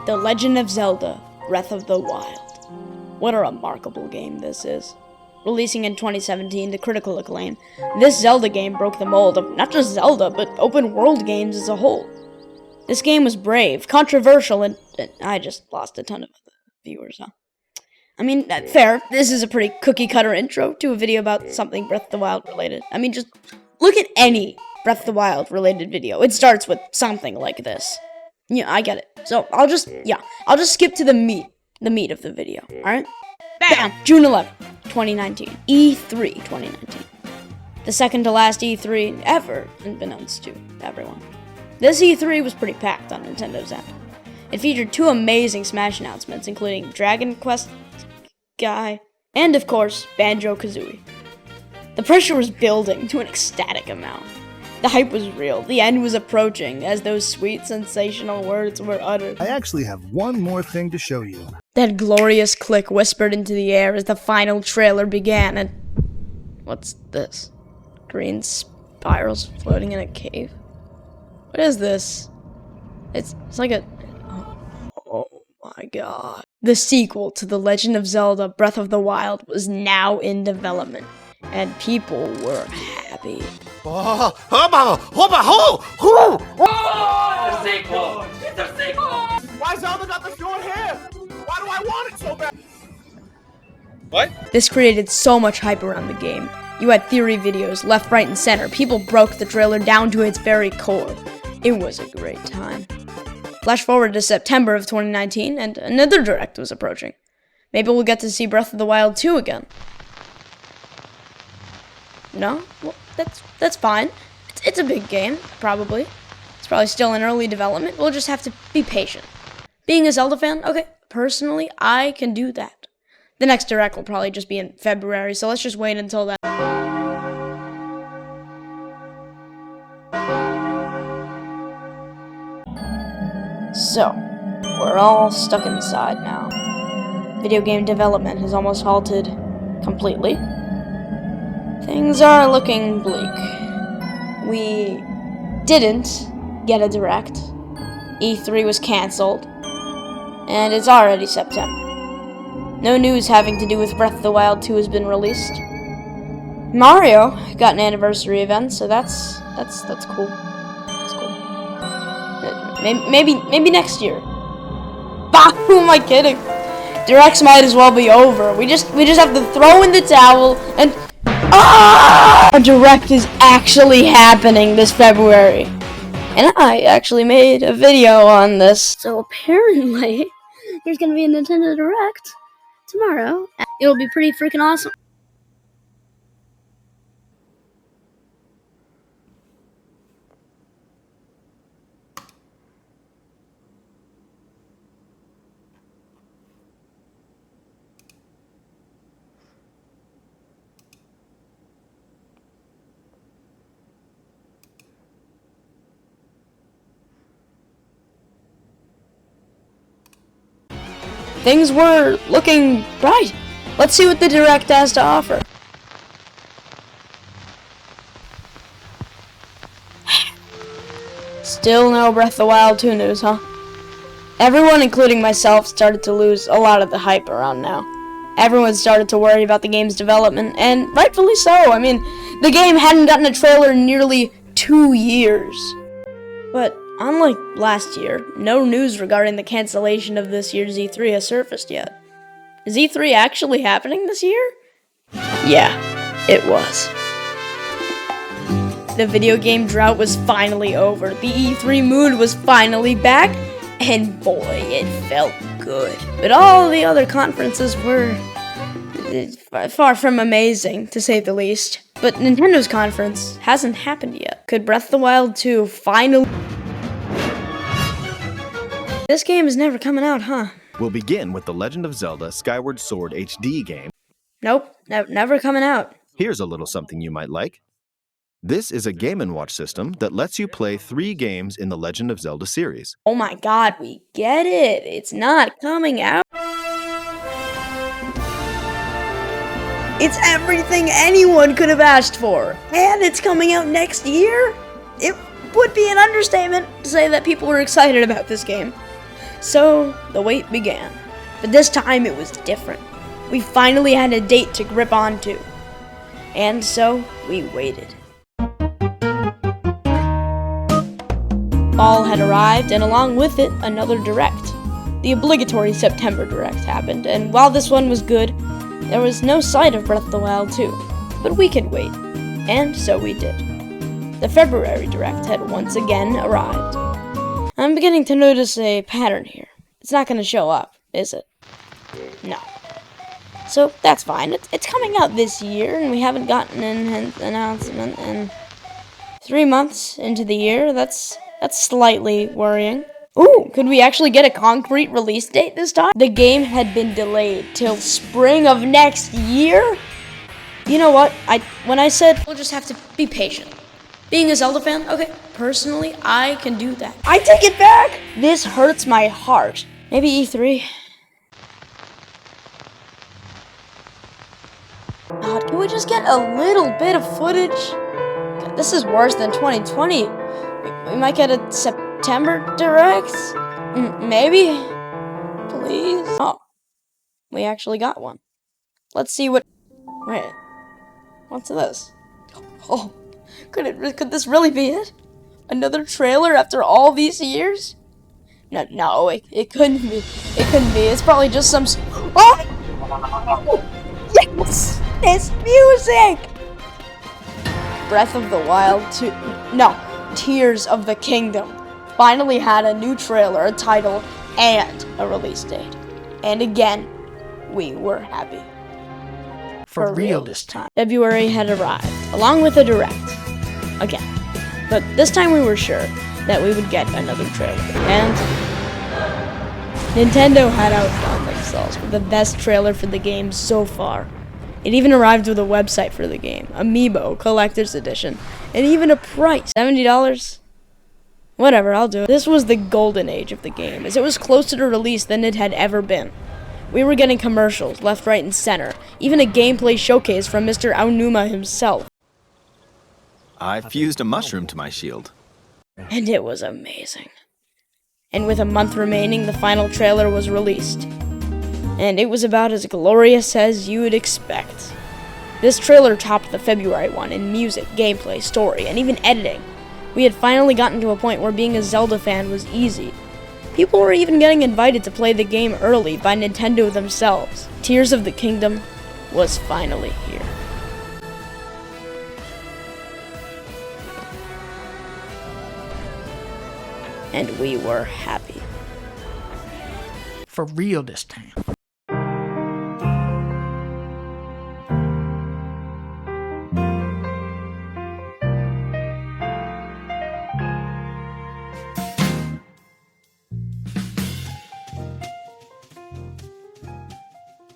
The Legend of Zelda: Breath of the Wild. What a remarkable game this is. Releasing in 2017 to critical acclaim, this Zelda game broke the mold of not just Zelda, but open world games as a whole. This game was brave, controversial, and I just lost a ton of viewers, huh? I mean, fair. This is a pretty cookie-cutter intro to a video about something Breath of the Wild related. I mean, just look at any Breath of the Wild related video. It starts with something like this. Yeah, I get it. So I'll just skip to the meat of the video. All right? Bam! June 11th, 2019. E3 2019. The second to last E3 ever, unbeknownst to everyone. This E3 was pretty packed on Nintendo's end. It featured two amazing Smash announcements, including Dragon Quest Guy and, of course, Banjo-Kazooie. The pressure was building to an ecstatic amount. The hype was real. The end was approaching as those sweet, sensational words were uttered. I actually have one more thing to show you. That glorious click whispered into the air as the final trailer began, and... what's this? Green spirals floating in a cave? What is this? It's like a... oh my god. The sequel to The Legend of Zelda: Breath of the Wild was now in development, and people were happy. Oh, It's a sequel! It's a sequel! why Zelda got the short hair? Why do I want it so bad? What? This created so much hype around the game. You had theory videos left, right, and center. People broke the trailer down to its very core. It was a great time. Flash forward to September of 2019, and another Direct was approaching. Maybe we'll get to see Breath of the Wild 2 again. No? Well, that's fine. It's a big game, probably. It's probably still in early development. We'll just have to be patient. Being a Zelda fan, okay, personally, I can do that. The next Direct will probably just be in February, so let's just wait until then. So, we're all stuck inside now. Video game development has almost halted completely. Things are looking bleak. We didn't get a Direct. E3 was cancelled. And it's already September. No news having to do with Breath of the Wild 2 has been released. Mario got an anniversary event, so that's cool. That's cool. Maybe next year. Bah! Who am I kidding? Directs might as well be over. We just have to throw in the towel and a Direct is actually happening this February. And I actually made a video on this. So apparently, there's gonna be a Nintendo Direct tomorrow. It'll be pretty freaking awesome. Things were looking bright. Let's see what the Direct has to offer. Still no Breath of the Wild 2 news, huh? Everyone, including myself, started to lose a lot of the hype around now. Everyone started to worry about the game's development, and rightfully so. I mean, the game hadn't gotten a trailer in nearly 2 years. But unlike last year, no news regarding the cancellation of this year's E3 has surfaced yet. Is E3 actually happening this year? Yeah, it was. The video game drought was finally over. The E3 mood was finally back, and boy, it felt good. But all the other conferences were far from amazing, to say the least. But Nintendo's conference hasn't happened yet. Could Breath of the Wild 2 finally... This game is never coming out, huh? We'll begin with The Legend of Zelda: Skyward Sword HD game. Nope, never coming out. Here's a little something you might like. This is a Game & Watch system that lets you play 3 games in the Legend of Zelda series. Oh my god, we get it. It's not coming out. It's everything anyone could have asked for. And it's coming out next year? It would be an understatement to say that people were excited about this game. So the wait began. But this time it was different. We finally had a date to grip onto. And so we waited. Fall had arrived, and along with it, another Direct. The obligatory September Direct happened, and while this one was good, there was no sight of Breath of the Wild 2. But we could wait, and so we did. The February Direct had once again arrived. I'm beginning to notice a pattern here. It's not going to show up, is it? No. So that's fine. It's coming out this year, and we haven't gotten an announcement in 3 months into the year. That's slightly worrying. Ooh, could we actually get a concrete release date this time? The game had been delayed till spring of next year? You know what? When I said we'll just have to be patient. Being a Zelda fan, okay, personally, I can do that. I take it back! This hurts my heart. Maybe E3? God, can we just get a little bit of footage? God, this is worse than 2020. We might get a September Direct? Maybe? Please? Oh, we actually got one. Let's see what... Wait, what's this? Oh, could this really be it? Another trailer after all these years? No, it couldn't be. It couldn't be. It's probably just some... Oh! Yes! This music! Breath of the Wild 2... No. Tears of the Kingdom finally had a new trailer, a title, and a release date. And again, we were happy. For real this time. February had arrived, along with a Direct. Again. But this time we were sure that we would get another trailer. And Nintendo had outdone themselves with the best trailer for the game so far. It even arrived with a website for the game, Amiibo Collector's Edition, and even a price, $70? Whatever, I'll do it. This was the golden age of the game, as it was closer to release than it had ever been. We were getting commercials, left, right, and center, even a gameplay showcase from Mr. Aonuma himself. I fused a mushroom to my shield. And it was amazing. And with a month remaining, the final trailer was released. And it was about as glorious as you would expect. This trailer topped the February one in music, gameplay, story, and even editing. We had finally gotten to a point where being a Zelda fan was easy. People were even getting invited to play the game early by Nintendo themselves. Tears of the Kingdom was finally here. And we were happy. For real this time.